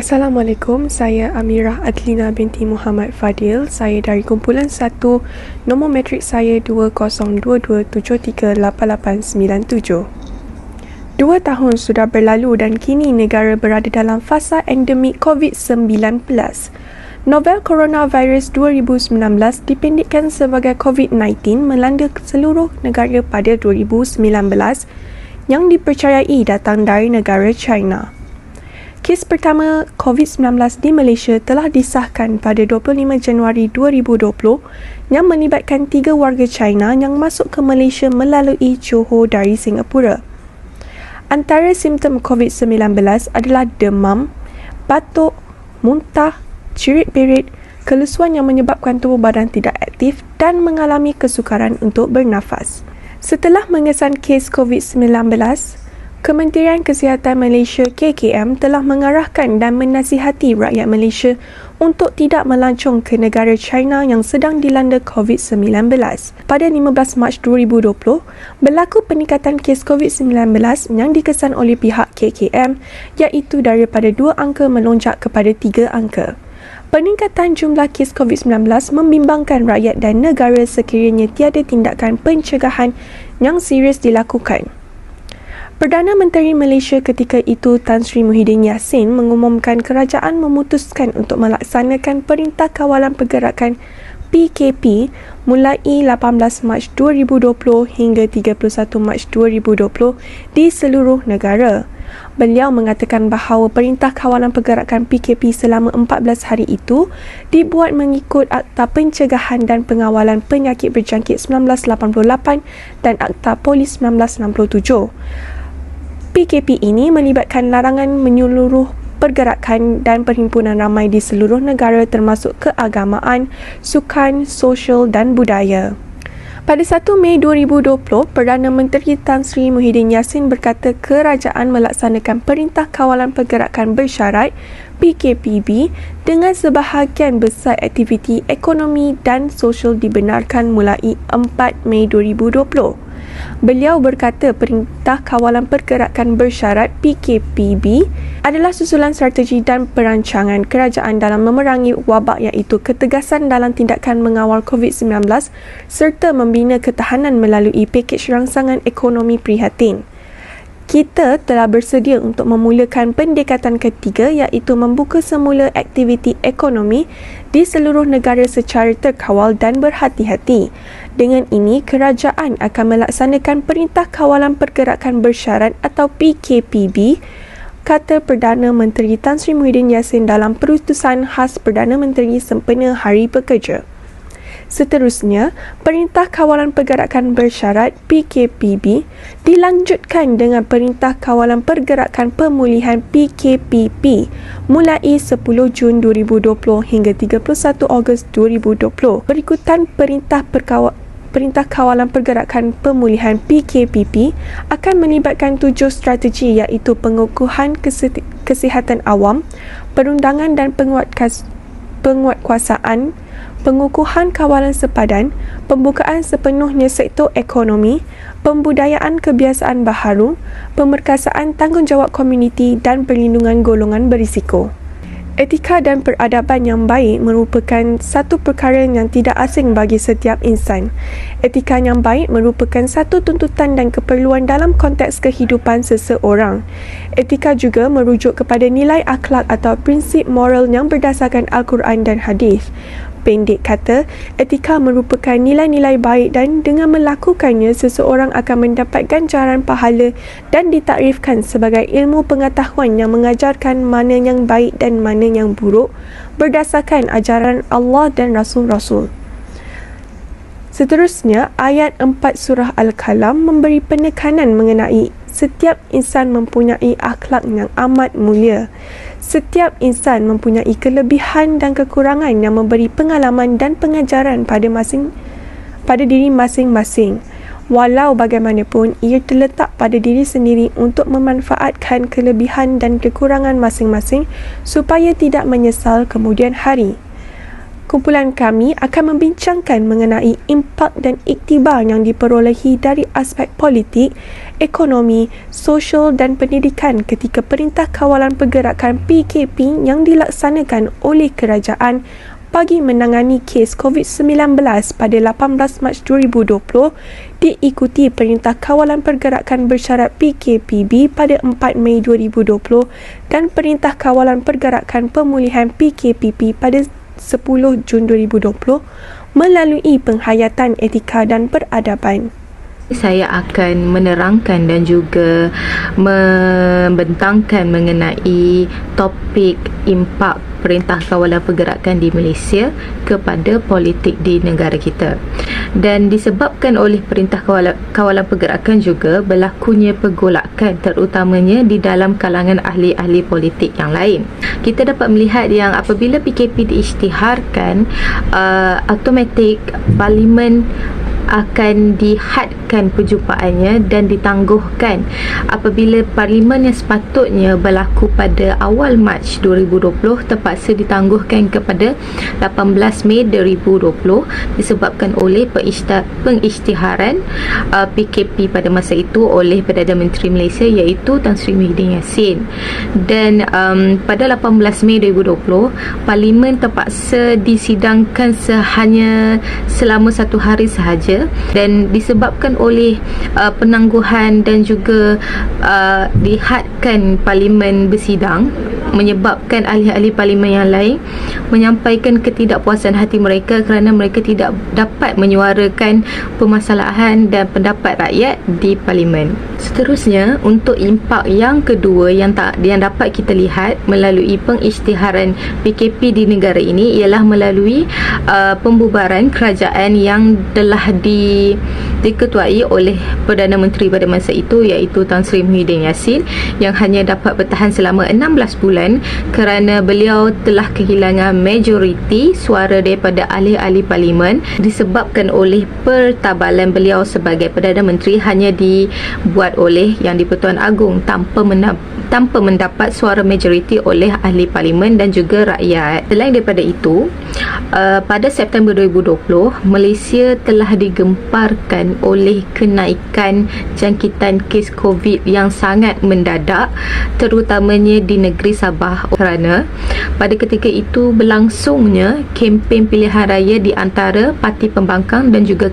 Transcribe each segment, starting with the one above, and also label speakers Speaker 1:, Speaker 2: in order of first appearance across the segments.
Speaker 1: Assalamualaikum, saya Amirah Adlina binti Muhammad Fadil. Saya dari kumpulan 1, nombor matrik saya 2022738897. 2 tahun sudah berlalu dan kini negara berada dalam fasa endemik COVID-19. Novel coronavirus 2019 dipendekkan sebagai COVID-19 melanda seluruh negara pada 2019 yang dipercayai datang dari negara China. Kes pertama COVID-19 di Malaysia telah disahkan pada 25 Januari 2020 yang melibatkan 3 warga China yang masuk ke Malaysia melalui Johor dari Singapura. Antara simptom COVID-19 adalah demam, batuk, muntah, cirit-berit, kelesuan yang menyebabkan tubuh badan tidak aktif dan mengalami kesukaran untuk bernafas. Setelah mengesan kes COVID-19, Kementerian Kesihatan Malaysia KKM telah mengarahkan dan menasihati rakyat Malaysia untuk tidak melancong ke negara China yang sedang dilanda COVID-19. Pada 15 Mac 2020, berlaku peningkatan kes COVID-19 yang dikesan oleh pihak KKM iaitu daripada 2 angka melonjak kepada 3 angka. Peningkatan jumlah kes COVID-19 membimbangkan rakyat dan negara sekiranya tiada tindakan pencegahan yang serius dilakukan. Perdana Menteri Malaysia ketika itu Tan Sri Muhyiddin Yassin mengumumkan kerajaan memutuskan untuk melaksanakan Perintah Kawalan Pergerakan PKP mulai 18 Mac 2020 hingga 31 Mac 2020 di seluruh negara. Beliau mengatakan bahawa Perintah Kawalan Pergerakan PKP selama 14 hari itu dibuat mengikut Akta Pencegahan dan Pengawalan Penyakit Berjangkit 1988 dan Akta Polis 1967. PKP ini melibatkan larangan menyeluruh pergerakan dan perhimpunan ramai di seluruh negara termasuk keagamaan, sukan, sosial dan budaya. Pada 1 Mei 2020, Perdana Menteri Tan Sri Muhyiddin Yassin berkata kerajaan melaksanakan Perintah Kawalan Pergerakan Bersyarat PKPB dengan sebahagian besar aktiviti ekonomi dan sosial dibenarkan mulai 4 Mei 2020. Beliau berkata Perintah Kawalan Pergerakan Bersyarat PKPB adalah susulan strategi dan perancangan kerajaan dalam memerangi wabak iaitu ketegasan dalam tindakan mengawal COVID-19 serta membina ketahanan melalui pakej rangsangan ekonomi prihatin. Kita telah bersedia untuk memulakan pendekatan ketiga iaitu membuka semula aktiviti ekonomi di seluruh negara secara terkawal dan berhati-hati. Dengan ini, kerajaan akan melaksanakan Perintah Kawalan Pergerakan Bersyarat atau PKPB, kata Perdana Menteri Tan Sri Muhyiddin Yassin dalam Perutusan Khas Perdana Menteri sempena Hari Pekerja. Seterusnya, Perintah Kawalan Pergerakan Bersyarat PKPB dilanjutkan dengan Perintah Kawalan Pergerakan Pemulihan PKPP mulai 10 Jun 2020 hingga 31 Ogos 2020. Berikutan Perintah Kawalan Pergerakan Pemulihan PKPP akan melibatkan 7 strategi iaitu pengukuhan kesihatan awam, perundangan dan penguatkuasaan, pengukuhan kawalan sepadan, pembukaan sepenuhnya sektor ekonomi, pembudayaan kebiasaan baharu, pemerkasaan tanggungjawab komuniti dan perlindungan golongan berisiko. Etika dan peradaban yang baik merupakan satu perkara yang tidak asing bagi setiap insan. Etika yang baik merupakan satu tuntutan dan keperluan dalam konteks kehidupan seseorang. Etika juga merujuk kepada nilai akhlak atau prinsip moral yang berdasarkan Al-Quran dan hadis. Pendek kata, etika merupakan nilai-nilai baik dan dengan melakukannya seseorang akan mendapat ganjaran pahala dan ditakrifkan sebagai ilmu pengetahuan yang mengajarkan mana yang baik dan mana yang buruk berdasarkan ajaran Allah dan Rasul-Rasul. Seterusnya, ayat 4 surah Al-Qalam memberi penekanan mengenai setiap insan mempunyai akhlak yang amat mulia. Setiap insan mempunyai kelebihan dan kekurangan yang memberi pengalaman dan pengajaran pada diri masing-masing. Walau bagaimanapun, ia terletak pada diri sendiri untuk memanfaatkan kelebihan dan kekurangan masing-masing supaya tidak menyesal kemudian hari. Kumpulan kami akan membincangkan mengenai impak dan iktibar yang diperolehi dari aspek politik, ekonomi, sosial dan pendidikan ketika Perintah Kawalan Pergerakan PKP yang dilaksanakan oleh kerajaan bagi menangani kes COVID-19 pada 18 Mac 2020 diikuti Perintah Kawalan Pergerakan Bersyarat PKPB pada 4 Mei 2020 dan Perintah Kawalan Pergerakan Pemulihan PKPP pada 10 Jun 2020 melalui penghayatan etika dan peradaban.
Speaker 2: Saya akan menerangkan dan juga membentangkan mengenai topik impak Perintah Kawalan Pergerakan di Malaysia kepada politik di negara kita. Dan disebabkan oleh Perintah Kawalan Pergerakan juga berlakunya pergolakan terutamanya di dalam kalangan ahli-ahli politik yang lain. Kita dapat melihat yang apabila PKP diisytiharkan, automatik Parlimen akan dihadkan perjumpaannya dan ditangguhkan apabila Parlimen yang sepatutnya berlaku pada awal Mac 2020 terpaksa ditangguhkan kepada 18 Mei 2020 disebabkan oleh pengisytiharan PKP pada masa itu oleh Perdana Menteri Malaysia iaitu Tan Sri Muhyiddin Yassin. Dan pada 18 Mei 2020 Parlimen terpaksa disidangkan hanya selama 1 hari sahaja, dan disebabkan oleh penangguhan dan juga dihadkan Parlimen bersidang menyebabkan ahli-ahli Parlimen yang lain menyampaikan ketidakpuasan hati mereka kerana mereka tidak dapat menyuarakan permasalahan dan pendapat rakyat di Parlimen. Seterusnya, untuk impak yang kedua yang dapat kita lihat melalui pengisytiharan PKP di negara ini ialah melalui pembubaran kerajaan yang telah diketuai oleh Perdana Menteri pada masa itu iaitu Tan Sri Muhyiddin Yassin yang hanya dapat bertahan selama 16 bulan kerana beliau telah kehilangan majoriti suara daripada ahli-ahli Parlimen disebabkan oleh pertabalan beliau sebagai Perdana Menteri hanya dibuat oleh Yang di-Pertuan Agong tanpa mendapat suara majoriti oleh ahli Parlimen dan juga rakyat. Selain daripada itu, pada September 2020 Malaysia telah digemparkan oleh kenaikan jangkitan kes COVID yang sangat mendadak terutamanya di negeri Sabah kerana pada ketika itu berlangsungnya kempen pilihan raya di antara parti pembangkang dan juga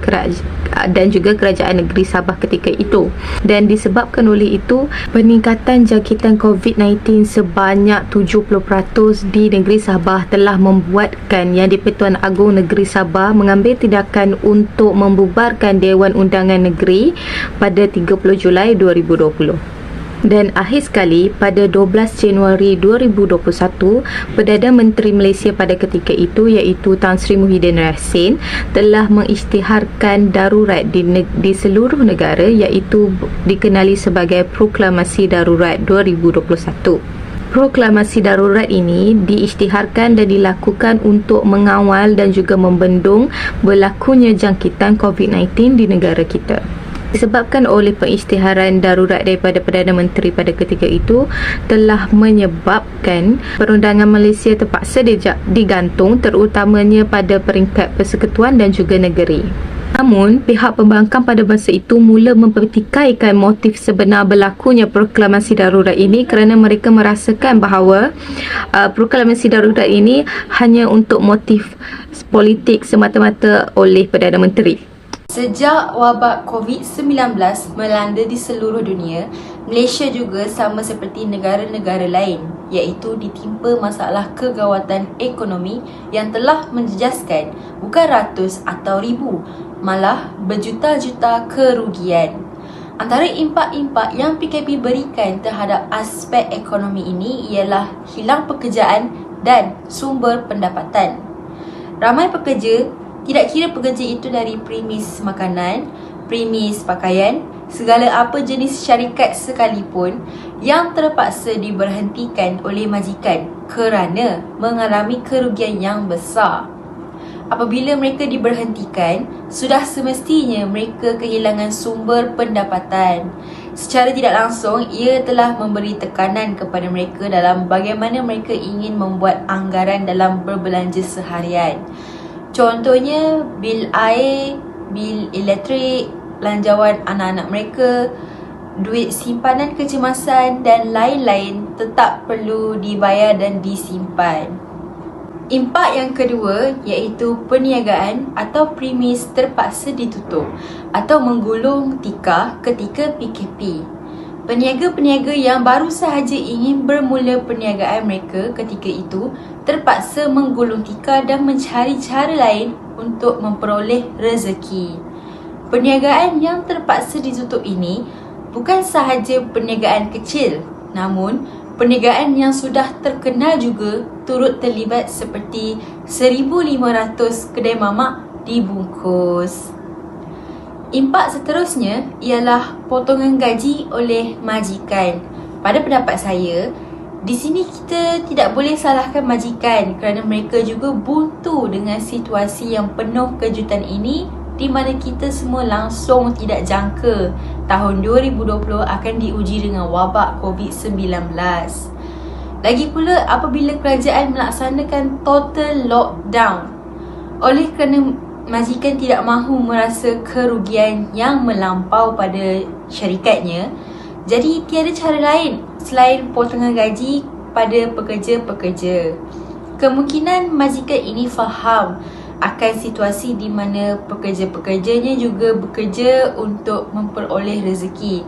Speaker 2: kerajaan negeri Sabah ketika itu. Dan disebabkan oleh itu peningkatan jangkitan COVID-19 sebanyak 70% di negeri Sabah telah membuatkan Yang di-Pertuan Agong Negeri Sabah mengambil tindakan untuk membubarkan Dewan Undangan Negeri pada 30 Julai 2020. Dan akhir sekali, pada 12 Januari 2021, Perdana Menteri Malaysia pada ketika itu iaitu Tan Sri Muhyiddin Yassin telah mengisytiharkan darurat di seluruh negara iaitu dikenali sebagai Proklamasi Darurat 2021. Proklamasi darurat ini diisytiharkan dan dilakukan untuk mengawal dan juga membendung berlakunya jangkitan COVID-19 di negara kita. Disebabkan oleh pengisytiharan darurat daripada Perdana Menteri pada ketika itu telah menyebabkan perundangan Malaysia terpaksa digantung terutamanya pada peringkat persekutuan dan juga negeri. Namun, pihak pembangkang pada masa itu mula mempertikaikan motif sebenar berlakunya proklamasi darurat ini kerana mereka merasakan bahawa proklamasi darurat ini hanya untuk motif politik semata-mata oleh Perdana Menteri.
Speaker 3: Sejak wabak COVID-19 melanda di seluruh dunia, Malaysia juga sama seperti negara-negara lain iaitu ditimpa masalah kegawatan ekonomi yang telah menjejaskan bukan ratus atau ribu, malah berjuta-juta kerugian. Antara impak-impak yang PKP berikan terhadap aspek ekonomi ini ialah hilang pekerjaan dan sumber pendapatan. Ramai pekerja, tidak kira pekerja itu dari premis makanan, premis pakaian, segala apa jenis syarikat sekalipun yang terpaksa diberhentikan oleh majikan kerana mengalami kerugian yang besar. Apabila mereka diberhentikan, sudah semestinya mereka kehilangan sumber pendapatan. Secara tidak langsung, ia telah memberi tekanan kepada mereka dalam bagaimana mereka ingin membuat anggaran dalam berbelanja seharian. Contohnya, bil air, bil elektrik, belanjawan anak-anak mereka, duit simpanan kecemasan dan lain-lain tetap perlu dibayar dan disimpan. Impak yang kedua iaitu perniagaan atau premis terpaksa ditutup atau menggulung tikar ketika PKP. Peniaga-peniaga yang baru sahaja ingin bermula perniagaan mereka ketika itu terpaksa menggulung tikar dan mencari cara lain untuk memperoleh rezeki. Perniagaan yang terpaksa ditutup ini bukan sahaja perniagaan kecil, namun perniagaan yang sudah terkenal juga turut terlibat seperti 1,500 kedai mamak dibungkus. Impak seterusnya ialah potongan gaji oleh majikan. Pada pendapat saya, di sini kita tidak boleh salahkan majikan kerana mereka juga buntu dengan situasi yang penuh kejutan ini di mana kita semua langsung tidak jangka tahun 2020 akan diuji dengan wabak COVID-19. Lagi pula apabila kerajaan melaksanakan total lockdown, oleh kerana majikan tidak mahu merasa kerugian yang melampau pada syarikatnya, jadi tiada cara lain selain potongan gaji pada pekerja-pekerja. Kemungkinan majikan ini faham akan situasi di mana pekerja-pekerjanya juga bekerja untuk memperoleh rezeki.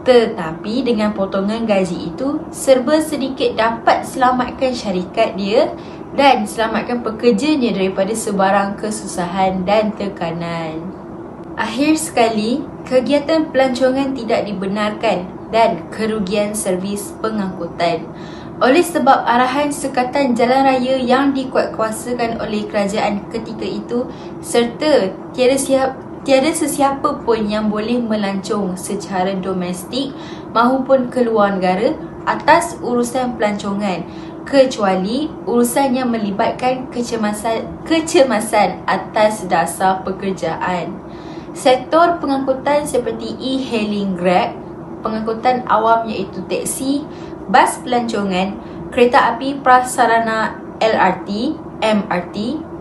Speaker 3: Tetapi dengan potongan gaji itu, serba sedikit dapat selamatkan syarikat dia dan selamatkan pekerjanya daripada sebarang kesusahan dan tekanan. Akhir sekali, kegiatan pelancongan tidak dibenarkan dan kerugian servis pengangkutan. Oleh sebab arahan sekatan jalan raya yang dikuatkuasakan oleh kerajaan ketika itu serta tiada sesiapa pun yang boleh melancong secara domestik maupun keluar negara atas urusan pelancongan kecuali urusan yang melibatkan kecemasan atas dasar pekerjaan. Sektor pengangkutan seperti e-hailing Grab, pengangkutan awam iaitu teksi, bas pelancongan, kereta api prasarana LRT, MRT,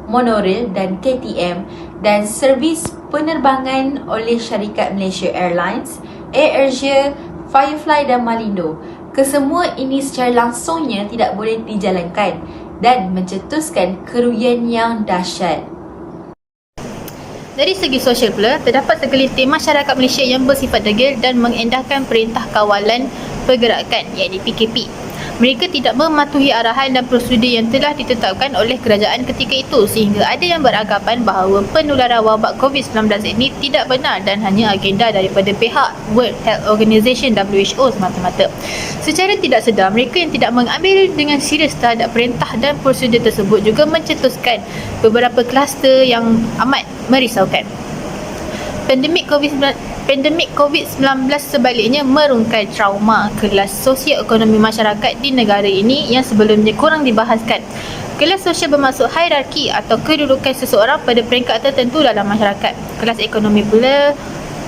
Speaker 3: monorail dan KTM dan servis penerbangan oleh syarikat Malaysia Airlines, Air Asia, Firefly dan Malindo. Kesemua ini secara langsungnya tidak boleh dijalankan dan mencetuskan kerugian yang dahsyat.
Speaker 2: Dari segi sosial pula, terdapat segelintir masyarakat Malaysia yang bersifat degil dan mengendahkan Perintah Kawalan Pergerakan iaitu PKP. Mereka tidak mematuhi arahan dan prosedur yang telah ditetapkan oleh kerajaan ketika itu sehingga ada yang beranggapan bahawa penularan wabak COVID-19 ini tidak benar dan hanya agenda daripada pihak World Health Organization WHO semata-mata. Secara tidak sedar, mereka yang tidak mengambil dengan serius terhadap perintah dan prosedur tersebut juga mencetuskan beberapa kluster yang amat merisaukan. Pandemik COVID-19 sebaliknya merungkai trauma kelas sosioekonomi masyarakat di negara ini yang sebelumnya kurang dibahaskan. Kelas sosial bermaksud hierarki atau kedudukan seseorang pada peringkat tertentu dalam masyarakat. Kelas ekonomi pula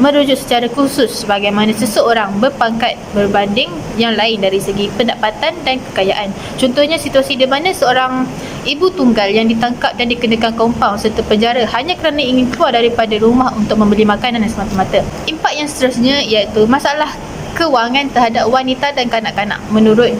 Speaker 2: merujuk secara khusus bagaimana seseorang berpangkat berbanding yang lain dari segi pendapatan dan kekayaan. Contohnya situasi di mana seorang ibu tunggal yang ditangkap dan dikenakan kompaun serta penjara hanya kerana ingin keluar daripada rumah untuk membeli makanan dan semata-mata. Impak yang seterusnya iaitu masalah kewangan terhadap wanita dan kanak-kanak. Menurut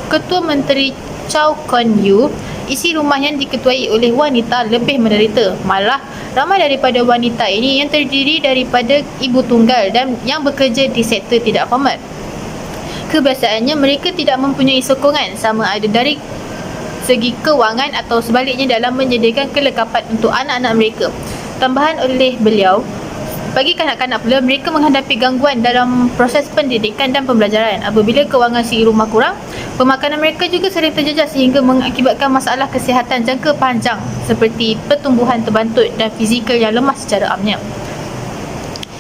Speaker 2: Ketua Menteri Chow Kon Yu, isi rumah yang diketuai oleh wanita lebih menderita. Malah ramai daripada wanita ini yang terdiri daripada ibu tunggal dan yang bekerja di sektor tidak formal. Kebiasaannya mereka tidak mempunyai sokongan sama ada dari segi kewangan atau sebaliknya dalam menyediakan kelengkapan untuk anak-anak mereka. Tambahan oleh beliau, bagi kanak-kanak pula, mereka menghadapi gangguan dalam proses pendidikan dan pembelajaran. Apabila kewangan si rumah kurang, pemakanan mereka juga sering terjejas sehingga mengakibatkan masalah kesihatan jangka panjang seperti pertumbuhan terbantut dan fizikal yang lemah secara amnya.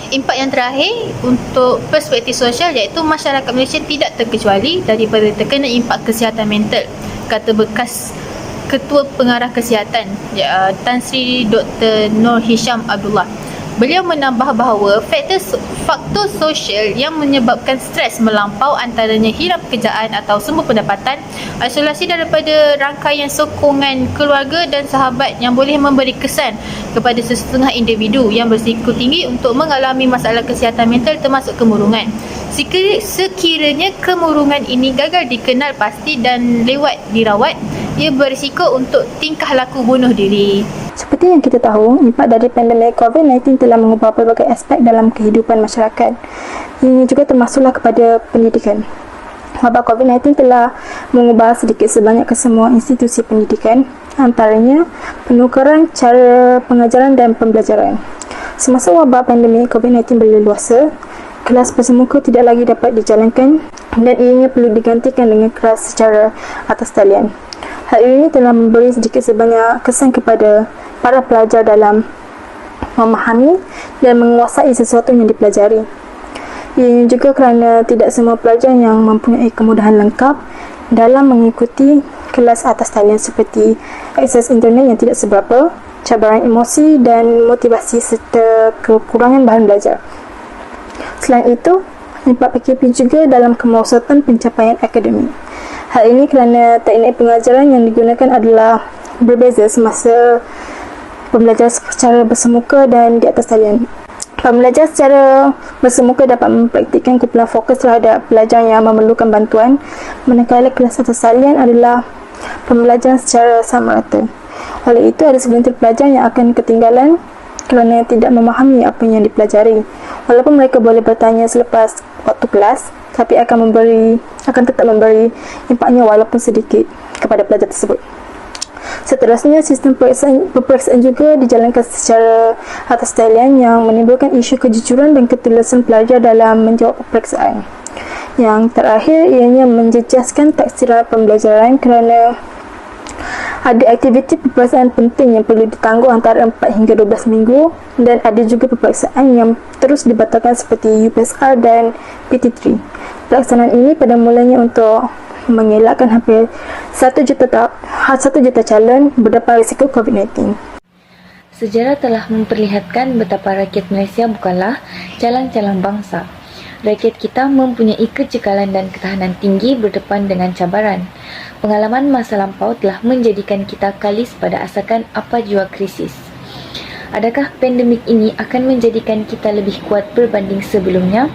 Speaker 2: Impak yang terakhir untuk perspektif sosial iaitu masyarakat Malaysia tidak terkecuali daripada terkena impak kesihatan mental, kata bekas Ketua Pengarah Kesihatan Tan Sri Dr. Nur Hisham Abdullah. Beliau menambah bahawa faktor sosial yang menyebabkan stres melampau antaranya hilang pekerjaan atau sumber pendapatan, isolasi daripada rangkaian sokongan keluarga dan sahabat yang boleh memberi kesan kepada sesetengah individu yang berisiko tinggi untuk mengalami masalah kesihatan mental termasuk kemurungan. Sekiranya kemurungan ini gagal dikenal pasti dan lewat dirawat, ia berisiko untuk tingkah laku bunuh diri.
Speaker 4: Seperti yang kita tahu, impak dari pandemik COVID-19 telah mengubah pelbagai aspek dalam kehidupan masyarakat. Ini juga termasuklah kepada pendidikan. Wabak COVID-19 telah mengubah sedikit sebanyak kesemua institusi pendidikan, antaranya penukaran cara pengajaran dan pembelajaran. Semasa wabak pandemik COVID-19 berleluasa, kelas bersemuka tidak lagi dapat dijalankan dan ianya perlu digantikan dengan kelas secara atas talian. Hal ini telah memberi sedikit sebanyak kesan kepada para pelajar dalam memahami dan menguasai sesuatu yang dipelajari. Ianya juga kerana tidak semua pelajar yang mempunyai kemudahan lengkap dalam mengikuti kelas atas talian seperti akses internet yang tidak seberapa, cabaran emosi dan motivasi serta kekurangan bahan belajar. Selain itu, impak PKP juga dalam kemerosotkan pencapaian akademik. Hal ini kerana teknik pengajaran yang digunakan adalah berbeza semasa pembelajaran secara bersemuka dan di atas talian. Pembelajar secara bersemuka dapat mempraktikkan kumpulan fokus terhadap pelajar yang memerlukan bantuan, manakala kelas atas talian adalah pembelajaran secara sama rata. Oleh itu, ada segelintir pelajar yang akan ketinggalan kerana tidak memahami apa yang dipelajari. Walaupun mereka boleh bertanya selepas waktu kelas, tapi akan tetap memberi impaknya walaupun sedikit kepada pelajar tersebut. Seterusnya, sistem peperiksaan juga dijalankan secara atas talian yang menimbulkan isu kejujuran dan ketulusan pelajar dalam menjawab peperiksaan. Yang terakhir, ianya menjejaskan taksiran pembelajaran kerana ada aktiviti peperiksaan penting yang perlu ditangguh antara 4 hingga 12 minggu dan ada juga peperiksaan yang terus dibatalkan seperti UPSR dan PT3. Pelaksanaan ini pada mulanya untuk mengelakkan hampir 1 juta calon berdepan risiko COVID-19.
Speaker 2: Sejarah telah memperlihatkan betapa rakyat Malaysia bukanlah calang-calang bangsa. Rakyat kita mempunyai kecekalan dan ketahanan tinggi berdepan dengan cabaran. Pengalaman masa lampau telah menjadikan kita kalis pada asalkan apa jua krisis. Adakah pandemik ini akan menjadikan kita lebih kuat berbanding sebelumnya?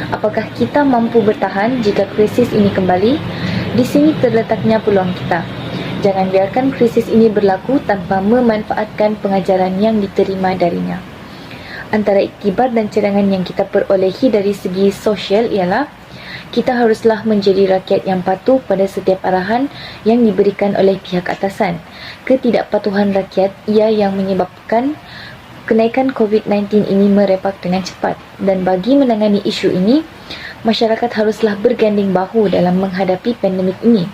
Speaker 2: Apakah kita mampu bertahan jika krisis ini kembali? Di sini terletaknya peluang kita. Jangan biarkan krisis ini berlaku tanpa memanfaatkan pengajaran yang diterima darinya. Antara iktibar dan cadangan yang kita perolehi dari segi sosial ialah kita haruslah menjadi rakyat yang patuh pada setiap arahan yang diberikan oleh pihak atasan. Ketidakpatuhan rakyat ia yang menyebabkan kenaikan COVID-19 ini merebak dengan cepat. Dan bagi menangani isu ini, masyarakat haruslah berganding bahu dalam menghadapi pandemik ini.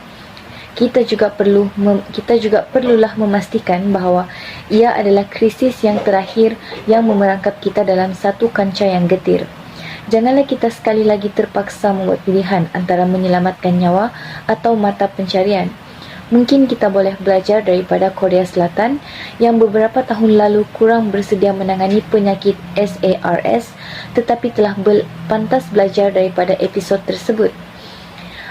Speaker 2: Kita juga perlulah memastikan bahawa ia adalah krisis yang terakhir yang memerangkap kita dalam satu kancah yang getir. Janganlah kita sekali lagi terpaksa membuat pilihan antara menyelamatkan nyawa atau mata pencarian. Mungkin kita boleh belajar daripada Korea Selatan yang beberapa tahun lalu kurang bersedia menangani penyakit SARS tetapi telah pantas belajar daripada episod tersebut.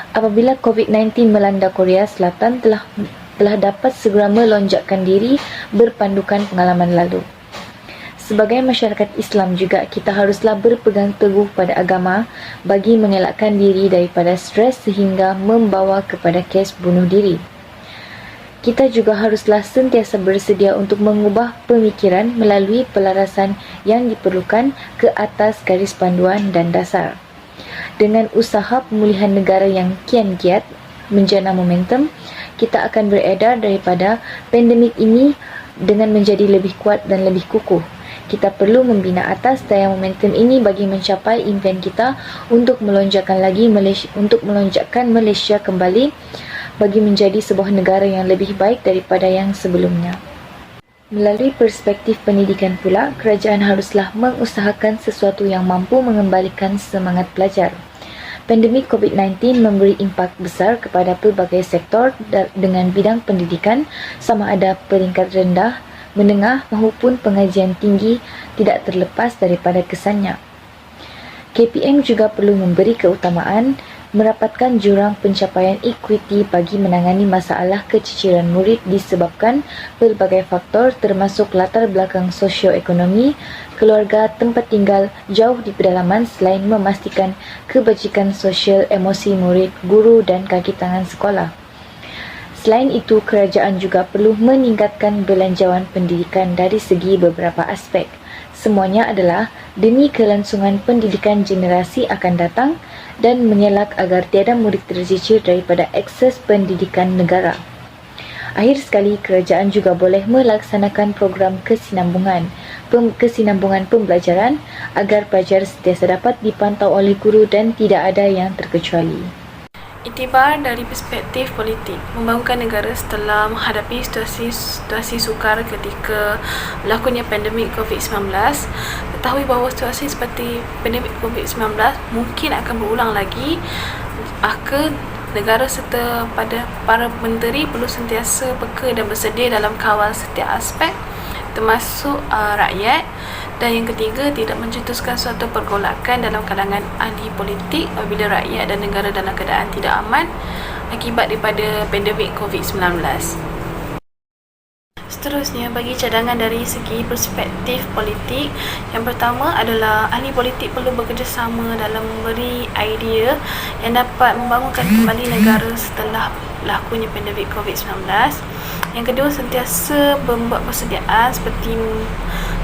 Speaker 2: Apabila COVID-19 melanda Korea Selatan telah dapat segera melonjakkan diri berpandukan pengalaman lalu. Sebagai masyarakat Islam juga, kita haruslah berpegang teguh pada agama bagi mengelakkan diri daripada stres sehingga membawa kepada kes bunuh diri. Kita juga haruslah sentiasa bersedia untuk mengubah pemikiran melalui pelarasan yang diperlukan ke atas garis panduan dan dasar. Dengan usaha pemulihan negara yang kian giat menjana momentum, kita akan beredar daripada pandemik ini dengan menjadi lebih kuat dan lebih kukuh. Kita perlu membina atas daya momentum ini bagi mencapai impian kita untuk melonjakkan Malaysia kembali bagi menjadi sebuah negara yang lebih baik daripada yang sebelumnya. Melalui perspektif pendidikan pula, kerajaan haruslah mengusahakan sesuatu yang mampu mengembalikan semangat pelajar. Pandemik COVID-19 memberi impak besar kepada pelbagai sektor dengan bidang pendidikan sama ada peringkat rendah, menengah maupun pengajian tinggi tidak terlepas daripada kesannya. KPM juga perlu memberi keutamaan merapatkan jurang pencapaian ekuiti bagi menangani masalah keciciran murid disebabkan pelbagai faktor termasuk latar belakang sosioekonomi, keluarga, tempat tinggal jauh di pedalaman selain memastikan kebajikan sosial emosi murid, guru dan kaki tangan sekolah. Selain itu, kerajaan juga perlu meningkatkan belanjawan pendidikan dari segi beberapa aspek. Semuanya adalah demi kelangsungan pendidikan generasi akan datang dan mengelak agar tiada murid tercicir daripada akses pendidikan negara. Akhir sekali, kerajaan juga boleh melaksanakan program kesinambungan pembelajaran agar pelajar sentiasa dapat dipantau oleh guru dan tidak ada yang terkecuali.
Speaker 1: Iktibar dari perspektif politik, membangunkan negara setelah menghadapi situasi sukar ketika berlakunya pandemik COVID-19. Ketahui bahawa situasi seperti pandemik COVID-19 mungkin akan berulang lagi, maka negara serta pada para menteri perlu sentiasa peka dan bersedia dalam kawal setiap aspek termasuk rakyat. Dan yang ketiga, tidak mencetuskan suatu pergolakan dalam kalangan ahli politik apabila rakyat dan negara dalam keadaan tidak aman akibat daripada pandemik COVID-19. Seterusnya, bagi cadangan dari segi perspektif politik, yang pertama adalah ahli politik perlu bekerjasama dalam memberi idea yang dapat membangunkan kembali negara setelah berlakunya pandemik COVID-19. Yang kedua, sentiasa membuat persediaan seperti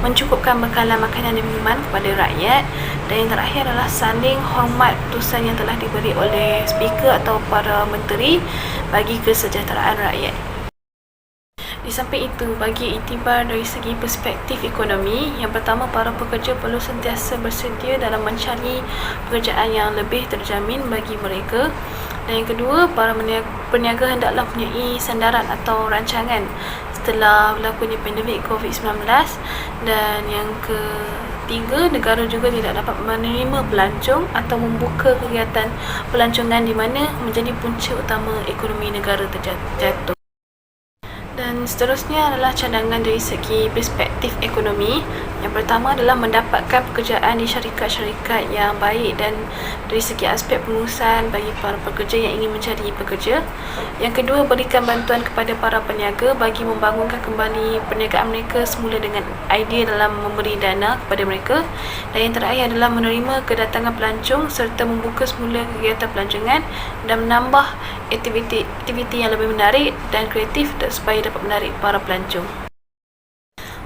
Speaker 1: mencukupkan bekalan makanan dan minuman kepada rakyat. Dan yang terakhir adalah saling hormat keputusan yang telah diberi oleh speaker atau para menteri bagi kesejahteraan rakyat. Di samping itu, bagi iktibar dari segi perspektif ekonomi, yang pertama, para pekerja perlu sentiasa bersedia dalam mencari pekerjaan yang lebih terjamin bagi mereka. Dan yang kedua, para peniaga hendaklah mempunyai sandaran atau rancangan setelah berlakunya pandemik COVID-19. Dan yang ketiga, negara juga tidak dapat menerima pelancong atau membuka kegiatan pelancongan di mana menjadi punca utama ekonomi negara terjatuh. Dan seterusnya adalah cadangan dari segi perspektif ekonomi. Yang pertama adalah mendapatkan pekerjaan di syarikat-syarikat yang baik dan dari segi aspek pengurusan bagi para pekerja yang ingin mencari pekerja. Yang kedua, berikan bantuan kepada para peniaga bagi membangunkan kembali perniagaan mereka semula dengan idea dalam memberi dana kepada mereka. Dan yang terakhir adalah menerima kedatangan pelancong serta membuka semula kegiatan pelancongan dan menambah aktiviti yang lebih menarik dan kreatif supaya dapat menarik para pelancong.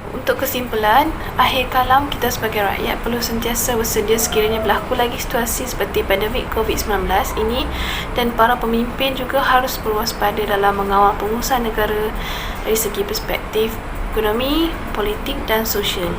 Speaker 1: Untuk kesimpulan, akhir kalam, kita sebagai rakyat perlu sentiasa bersedia sekiranya berlaku lagi situasi seperti pandemik COVID-19 ini, dan para pemimpin juga harus berwaspada dalam mengawal pengurusan negara dari segi perspektif ekonomi, politik dan sosial.